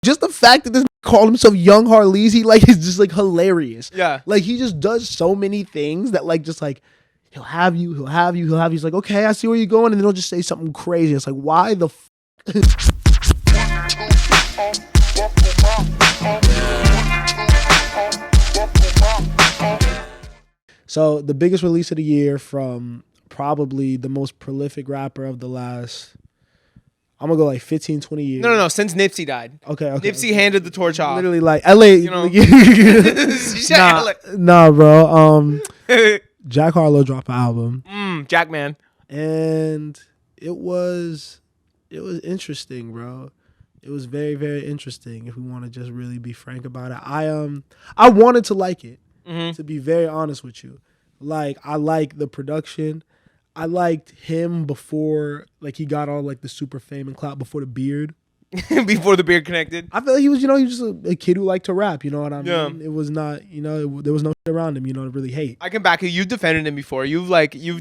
just the fact that this called himself Young Harleezy, like, is just like hilarious. Yeah. Like, he just does so many things that like just like he'll have you. He's like, okay, I see where you're going, and then he'll just say something crazy. It's like, why the So the biggest release of the year from probably the most prolific rapper of the last, I'm going to go like 15, 20 years. No. Since Nipsey died. Okay. Nipsey handed the torch off. Literally like LA. You know? Nah, bro. Jack Harlow dropped an album. Jackman. And it was interesting, bro. It was very, very interesting, if we want to just really be frank about it. I wanted to like it. To be very honest with you. Like, I like the production. I liked him before, like, he got all like the super fame and clout before the beard. Before the beard connected. I feel like he was just a kid who liked to rap, you know what I mean? Yeah. It was not, there was no shit around him, to really hate. I can back you. You've defended him before. You've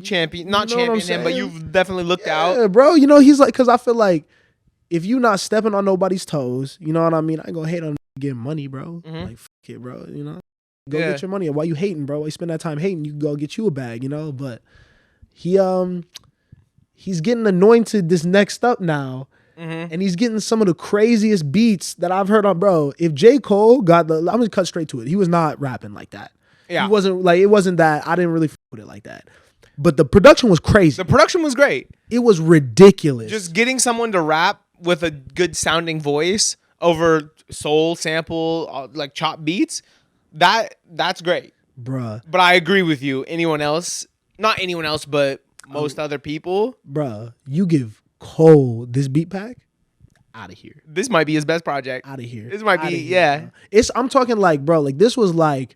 championed, not championed him, but you've definitely looked out. Yeah, bro. He's like, because I feel like if you not stepping on nobody's toes, you know what I mean? I ain't gonna hate on getting money, bro. Like, fuck it, bro. Go get your money. Why you hating, bro? Why you spend that time hating? You can go get you a bag, But he's getting anointed this next up now. And he's getting some of the craziest beats that I've heard on, bro. If J. Cole I'm gonna cut straight to it. He was not rapping like that. Yeah. He wasn't like, it wasn't that. I didn't really f with it like that. But the production was crazy. The production was great. It was ridiculous. Just getting someone to rap with a good sounding voice over soul sample, like chop beats, that's great. Bruh. But I agree with you. Not anyone else, but most other people. Bruh, you give Cole this beat pack, out of here. This might be his best project. Out of here. This might be, yeah. I'm talking like, bro, like this was like,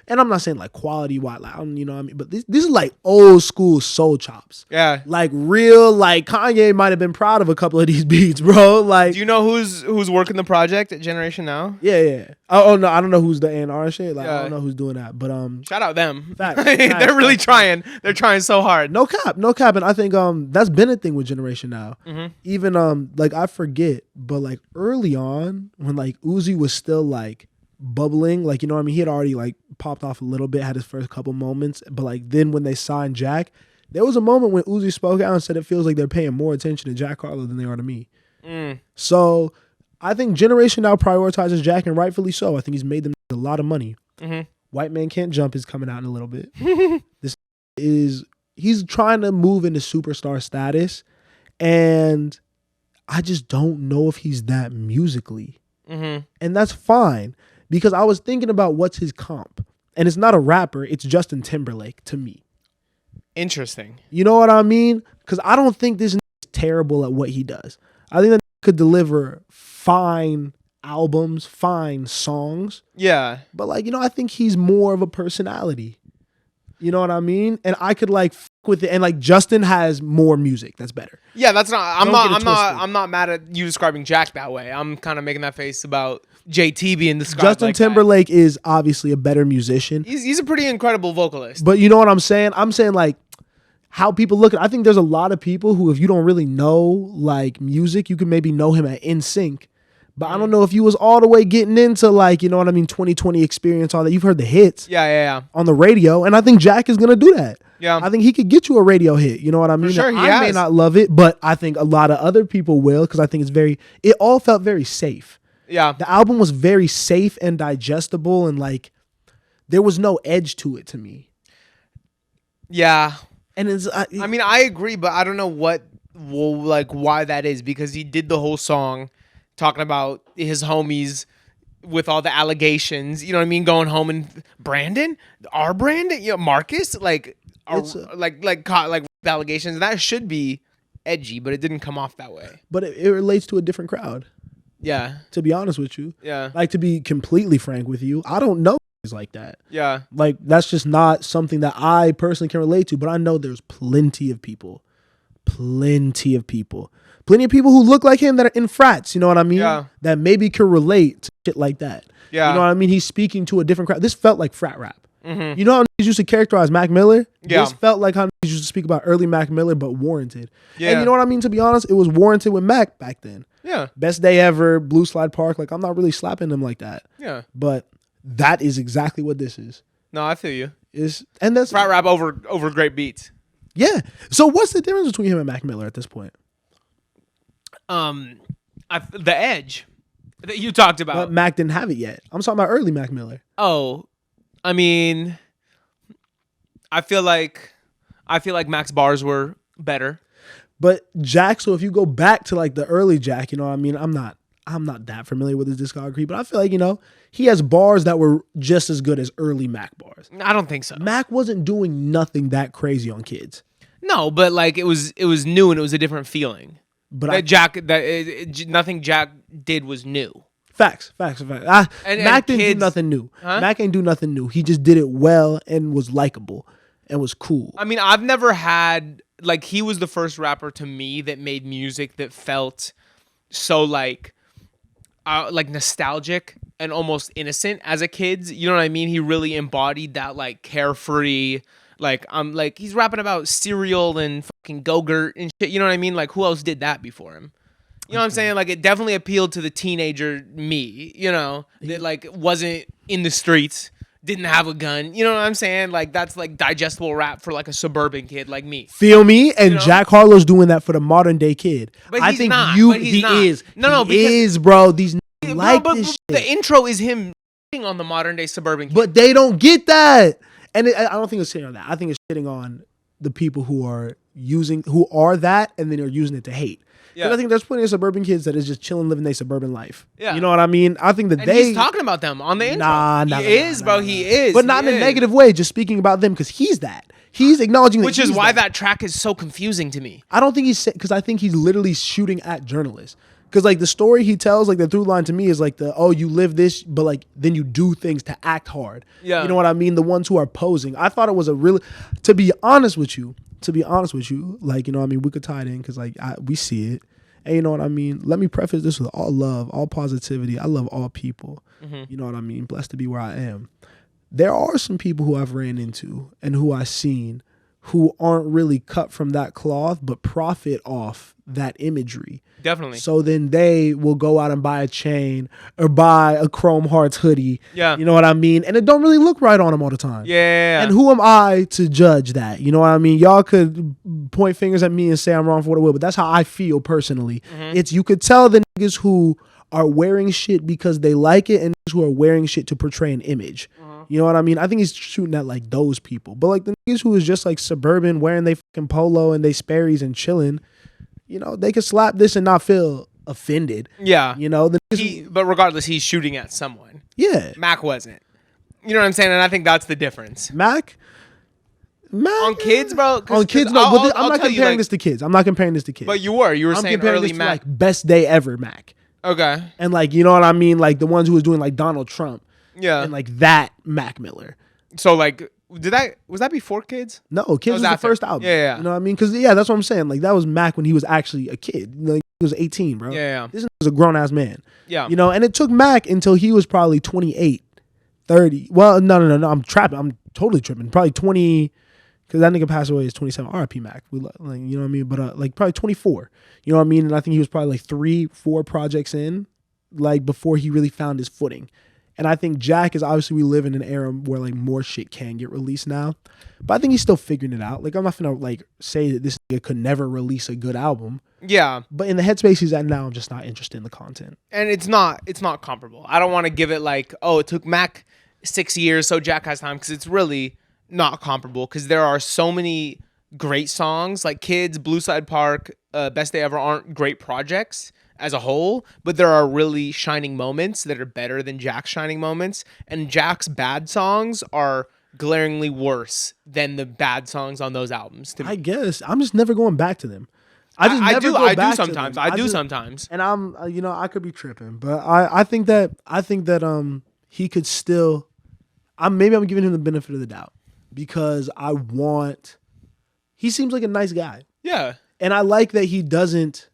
and I'm not saying like quality wise, like, you know what I mean? But this is like old school soul chops. Yeah. Like real, like Kanye might have been proud of a couple of these beats, bro. Like, do you know who's working the project at Generation Now? Yeah. Oh no, I don't know who's the A&R and shit. Like, I don't know who's doing that. But shout out them. Facts, They're really trying. They're trying so hard. No cap. And I think that's been a thing with Generation Now. Even like I forget, but like early on when like Uzi was still like bubbling, like, you know what I mean, he had already like popped off a little bit, had his first couple moments, but like then when they signed Jack, there was a moment when Uzi spoke out and said it feels like they're paying more attention to Jack Harlow than they are to me. So I think Generation Now prioritizes Jack, and rightfully so. I think he's made them a lot of money. White Man Can't Jump is coming out in a little bit. He's trying to move into superstar status, and I just don't know if he's that musically. And that's fine. Because I was thinking about what's his comp. And it's not a rapper. It's Justin Timberlake to me. Interesting. You know what I mean? Because I don't think this is terrible at what he does. I think that could deliver fine albums, fine songs. Yeah. But like, I think he's more of a personality. You know what I mean? And I could like fuck with it. And like Justin has more music that's better. Yeah, that's not. I'm not mad at you describing Jack that way. I'm kind of making that face about JT being described. Justin like Timberlake that. is obviously a better musician. He's a pretty incredible vocalist. But you know what I'm saying? I'm saying like how people look at. I think there's a lot of people who, if you don't really know like music, you can maybe know him at NSYNC. But I don't know if you was all the way getting into like, you know what I mean, 2020 Experience, all that. You've heard the hits on the radio. And I think Jack is going to do that. Yeah. I think he could get you a radio hit. You know what I mean? For sure, I may not love it, but I think a lot of other people will, because I think it all felt very safe. Yeah. The album was very safe and digestible, and like there was no edge to it to me. Yeah. And I mean, I agree, but I don't know why that is, because he did the whole song talking about his homies with all the allegations, you know what I mean, going home, and Brandon, Marcus, like allegations. That should be edgy, but it didn't come off that way. But it relates to a different crowd. Yeah. To be honest with you. Yeah. Like, to be completely frank with you, I don't know like that. Yeah. Like, that's just not something that I personally can relate to, but I know there's plenty of people who look like him that are in frats, you know what I mean? Yeah. That maybe could relate to shit like that. Yeah. You know what I mean? He's speaking to a different crowd. This felt like frat rap. You know how niggas used to characterize Mac Miller? Yeah. This felt like how niggas used to speak about early Mac Miller, but warranted. Yeah. And you know what I mean? To be honest, it was warranted with Mac back then. Yeah. Best Day Ever, Blue Slide Park. Like, I'm not really slapping them like that. Yeah. But that is exactly what this is. No, I feel you. And that's Frat rap over great beats. Yeah. So what's the difference between him and Mac Miller at this point? The edge that you talked about. But Mac didn't have it yet. I'm talking about early Mac Miller. Oh, I mean, I feel like Mac's bars were better. But Jack, so if you go back to like the early Jack, you know what I mean? I'm not that familiar with his discography, but I feel like, you know, he has bars that were just as good as early Mac bars. I don't think so. Mac wasn't doing nothing that crazy on Kids. No, but like it was new and it was a different feeling. But nothing Jack did was new. Facts. Mac didn't do nothing new. Huh? Mac ain't do nothing new. He just did it well and was likable and was cool. I mean, I've never had, like, he was the first rapper to me that made music that felt so like nostalgic and almost innocent as a kid. You know what I mean? He really embodied that like carefree, like he's rapping about cereal and fucking Go-Gurt and shit. You know what I mean? Like, who else did that before him? You know what I'm saying? Like, it definitely appealed to the teenager me, you know, that like wasn't in the streets, didn't have a gun. You know what I'm saying? Like, that's like digestible rap for like a suburban kid like me. Feel me? And you know? Jack Harlow's doing that for the modern day kid. But I he's think not. you But he's he not. is. No, he is, bro. These like but this shit. The intro is him on the modern day suburban kid. But they don't get that. And I don't think it's shitting on that. I think it's shitting on the people who are that and then are using it to hate. Yeah. I think there's plenty of suburban kids that is just chilling, living their suburban life. Yeah. You know what I mean? I think that he's talking about them on the intro. He is. He is. But not in a negative way, just speaking about them because he's that. He's acknowledging that. Which is why that track is so confusing to me. I don't think because I think he's literally shooting at journalists. Because like the story he tells, like the through line to me is like you live this, but like then you do things to act hard. Yeah. You know what I mean? The ones who are posing. I thought it was to be honest with you, like, you know what I mean? We could tie it in because like we see it. And you know what I mean? Let me preface this with all love, all positivity. I love all people. Mm-hmm. You know what I mean? Blessed to be where I am. There are some people who I've ran into and who I've seen who aren't really cut from that cloth, but profit off that imagery. Definitely. So then they will go out and buy a chain or buy a Chrome Hearts hoodie. Yeah. You know what I mean? And it don't really look right on them all the time. Yeah. And who am I to judge that? You know what I mean? Y'all could point fingers at me and say I'm wrong for what it will, but that's how I feel personally. Mm-hmm. You could tell the niggas who are wearing shit because they like it and niggas who are wearing shit to portray an image. Mm-hmm. You know what I mean? I think he's shooting at like those people. But like the niggas who is just like suburban, wearing they fucking polo and they Sperry's and chilling, you know, they could slap this and not feel offended. Yeah. You know, but regardless, he's shooting at someone. Yeah. Mac wasn't. You know what I'm saying? And I think that's the difference. Mac on Kids, bro. On Kids, no. I'm not comparing this to Kids. I'm not comparing this to Kids. But you were saying early Mac. Like Best Day Ever Mac. Okay. And like, you know what I mean? Like the ones who was doing like Donald Trump. Yeah. And like that Mac Miller. So like, was that before Kids? No, Kids was the first album. Yeah. You know what I mean? Because that's what I'm saying. Like that was Mac when he was actually a kid. Like he was 18, bro. Yeah. This was a grown ass man. Yeah. You know, and it took Mac until he was probably 28, 30. Well, no. I'm trapping. I'm totally tripping. Probably 20. Because that nigga passed away at 27. R.I.P. Mac. You know what I mean? But like probably 24. You know what I mean? And I think he was probably like 3-4 projects in, like before he really found his footing. And I think Jack is obviously, we live in an era where like more shit can get released now. But I think he's still figuring it out. Like I'm not gonna like say that this nigga could never release a good album. Yeah. But in the headspace he's at now, I'm just not interested in the content. And it's not comparable. I don't want to give it like, oh, it took Mac 6 years, so Jack has time, because it's really not comparable, because there are so many great songs. Like Kids, Blue Slide Park, Best Day Ever aren't great projects as a whole, but there are really shining moments that are better than Jack's shining moments, and Jack's bad songs are glaringly worse than the bad songs on those albums to me. I guess I'm just never going back to them. I do sometimes. And I'm I could be tripping, but I think that he could still, maybe I'm giving him the benefit of the doubt, because he seems like a nice guy. Yeah. And I like that he doesn't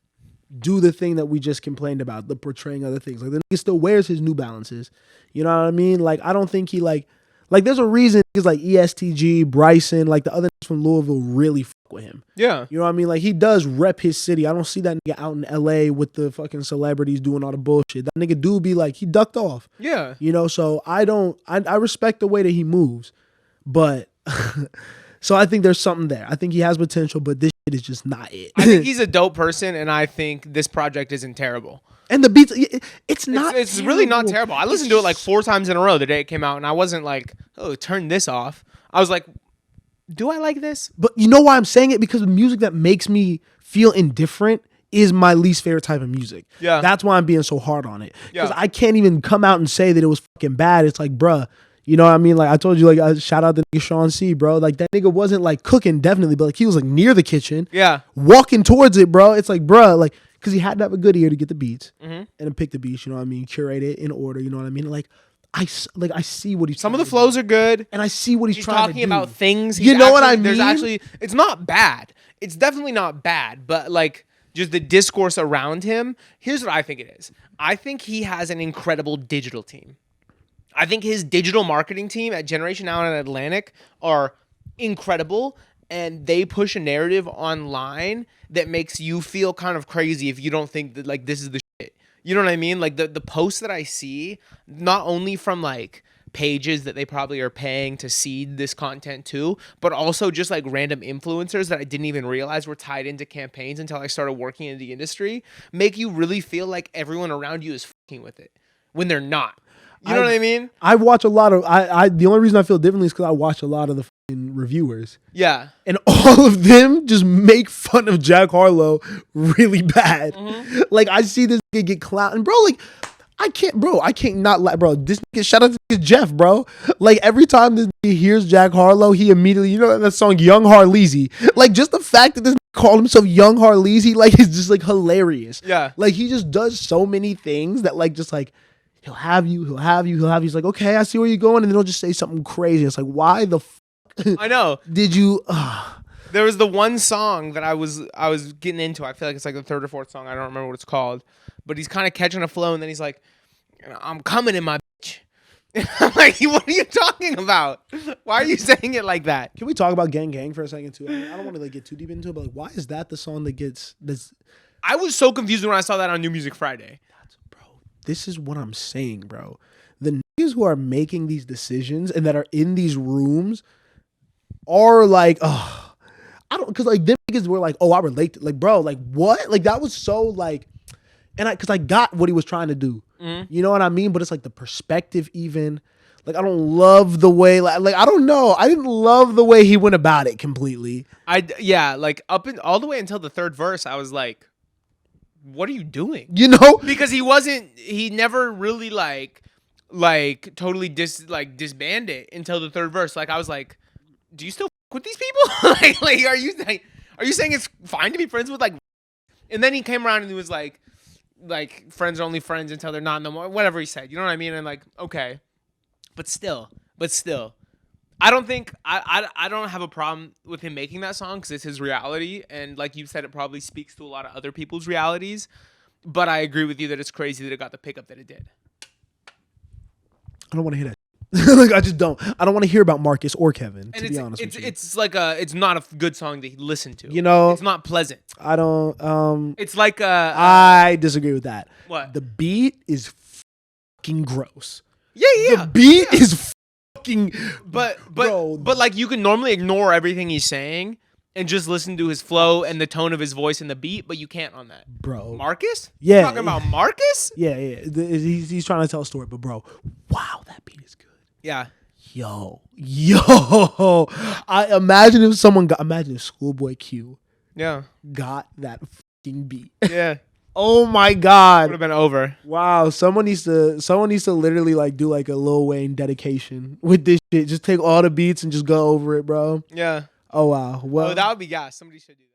do the thing that we just complained about, the portraying other things. Like the nigga still wears his New Balances. You know what I mean? Like I don't think he like there's a reason he's like ESTG, Bryson, like the other from Louisville really fuck with him. Yeah. You know what I mean? Like, he does rep his city. I don't see that nigga out in LA with the fucking celebrities doing all the bullshit. That nigga do be like, he ducked off. Yeah. You know, so I respect the way that he moves. But so I think there's something there. I think he has potential, but this shit is just not it. I think he's a dope person, and I think this project isn't terrible. And the beats, it's not. It's really not terrible. I listened to it like 4 times in a row the day it came out, and I wasn't like, oh, turn this off. I was like, do I like this? But you know why I'm saying it? Because the music that makes me feel indifferent is my least favorite type of music. Yeah. That's why I'm being so hard on it. Because Yeah. I can't even come out and say that it was fucking bad. It's like, bruh, you know what I mean? Like, I told you, like, shout out to nigga Sean C, bro. Like, that nigga wasn't like cooking, definitely, but like, he was like near the kitchen. Yeah. Walking towards it, bro. It's like, bruh, like, because he had to have a good ear to get the beats and then pick the beats, you know what I mean? Curate it in order, you know what I mean? Like, I see what he's Some of trying the to flows do. are good. And I see what he's trying to do. Talking about things. You know what I There's mean? actually, it's not bad. It's definitely not bad, but like just the discourse around him. Here's what I think it is. I think he has an incredible digital team. I think his digital marketing team at Generation Now and Atlantic are incredible, and they push a narrative online that makes you feel kind of crazy if you don't think that like this is the shit. You know what I mean? Like the posts that I see, not only from like pages that they probably are paying to seed this content to, but also just like random influencers that I didn't even realize were tied into campaigns until I started working in the industry, make you really feel like everyone around you is fucking with it when they're not. You know what I mean? I watch a lot of the only reason I feel differently is because I watch a lot of the fucking reviewers. Yeah. And all of them just make fun of Jack Harlow really bad. Like, I see this nigga get clowned. And bro, like, I can't not like, bro, this nigga, shout out to Jeff, bro. Like, every time this nigga hears Jack Harlow, he immediately, you know that song Young Harleezy? Like, just the fact that this nigga called himself Young Harleezy, like, is just like hilarious. Yeah. Like, he just does so many things that like, just like, he'll have you. He's like, okay, I see where you're going. And then he'll just say something crazy. It's like, why the I know. did you? There was the one song that I was getting into. I feel like it's like the 3rd or 4th song. I don't remember what it's called. But he's kind of catching a flow, and then he's like, I'm coming in my bitch. And I'm like, what are you talking about? Why are you saying it like that? Can we talk about Gang Gang for a second too? I mean, I don't want to like get too deep into it, but like, why is that the song that gets this? I was so confused when I saw that on New Music Friday. Bro, this is what I'm saying, bro. The niggas who are making these decisions and that are in these rooms are like, I don't, because like them niggas were like, oh, I relate to, like, bro, like what? Like that was so like, and because I got what he was trying to do. You know what I mean? But it's like the perspective even. Like, I don't love the way, like I don't know. I didn't love the way he went about it completely. Like all the way until the 3rd verse, I was like, what are you doing? You know? Because he never really like totally disbanded until the 3rd verse. Like I was like, do you still with these people? like are you saying it's fine to be friends with like? And then he came around and he was like friends are only friends until they're not no more. Whatever he said, you know what I mean? And like, okay, but still, I don't think I don't have a problem with him making that song because it's his reality, and like you said, it probably speaks to a lot of other people's realities. But I agree with you that it's crazy that it got the pickup that it did. I don't want to hear that. Like, I just don't. I don't want to hear about Marcus or Kevin. To be honest with you, it's like it's not a good song to listen to. You know, it's not pleasant. I don't. It's like I disagree with that. What? The beat is fucking gross. Yeah. The beat is fucking. But bro. like you can normally ignore everything he's saying and just listen to his flow and the tone of his voice and the beat, but you can't on that. Bro. Marcus? Yeah. You're talking about Marcus? Yeah. He's trying to tell a story, but bro, wow, that beat is good. Yeah. Yo. I imagine if Schoolboy Q got that fucking beat. Yeah. Oh my God. Would have been over. Wow. Someone needs to literally like do like a Lil Wayne dedication with this shit. Just take all the beats and just go over it, bro. Yeah. Oh wow. Well, that would be gas. Somebody should do that.